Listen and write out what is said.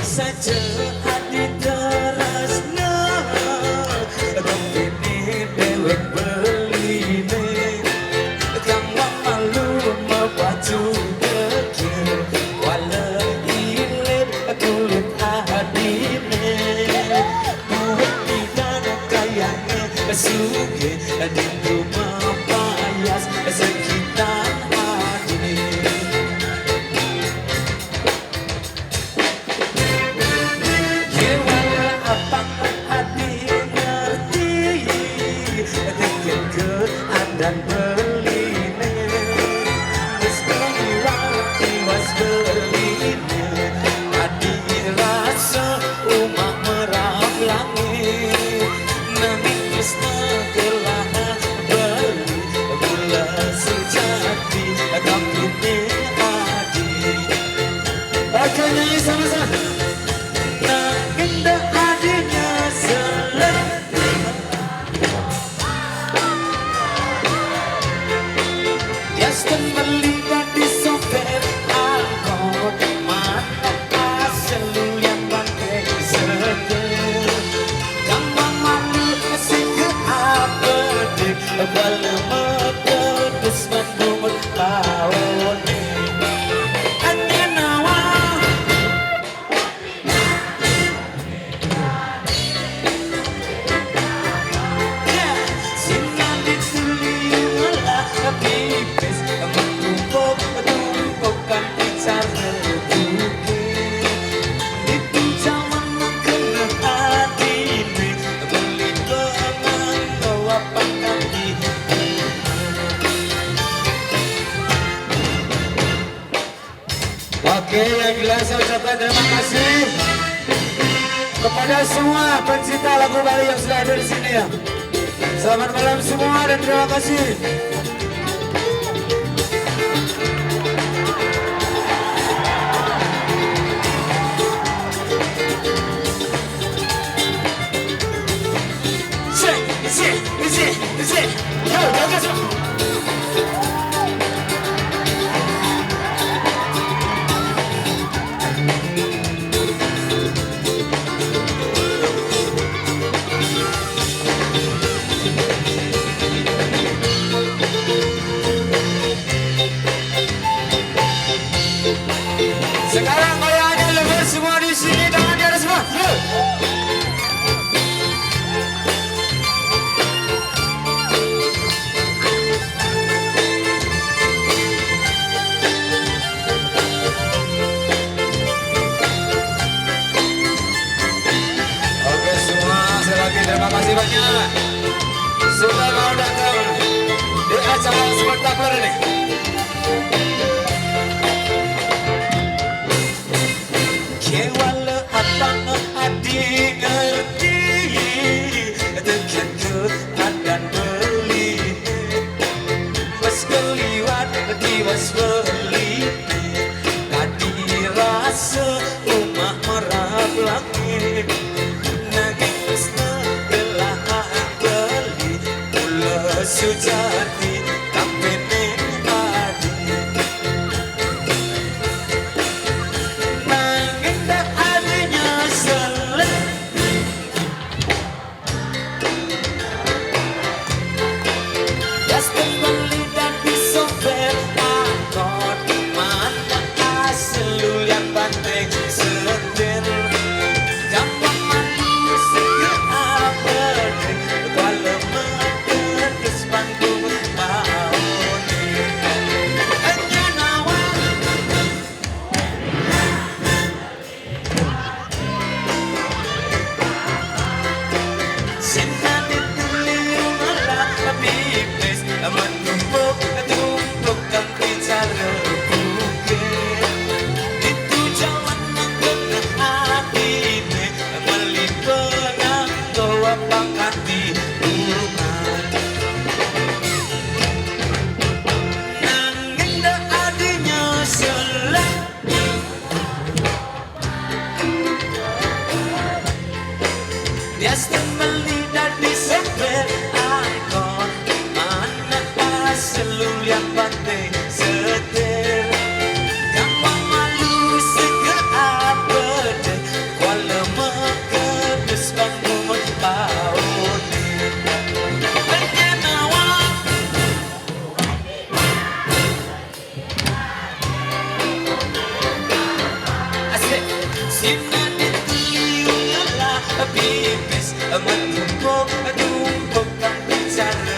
saja hati terasna kepini dewek beline kang malu mebaju dekir wala ilir kulit hadine buat tidak kayaknya suge dindu mapayas sekitar hadine dan beline meski was beline tadi rasa umak merah langit nangis telah beli gula sejati tapi ini adi oke nyanyi sama-sama nangis dah adinya selesai. Terlibat di sopir angkot mana asal yang pakai setir kamu malu masih ke apedik bala mekedus bandung lawane hanya nawa sinan ditulilah pipis tumpukan bicara bukit itu zaman kena hati ini beli benang bawa kaki oke yang jelas saya ucapkan terima kasih kepada semua pencinta lagu Bali yang sudah ada di sini ya. Selamat malam semua dan terima kasih. Sekarang goyangnya lebar semua di sini, tangan di atas semua. Oke semua, sekali lagi terima kasih banyak sudah mau datang di acara spektakuler ini. Kewala abang adik ngerti dekat ke adan beli meski liwat diwas beli tadi rasa rumah merah langit nangis telah beli mula sejati tapi menipis, menumpuk-numpuk pembicaraan.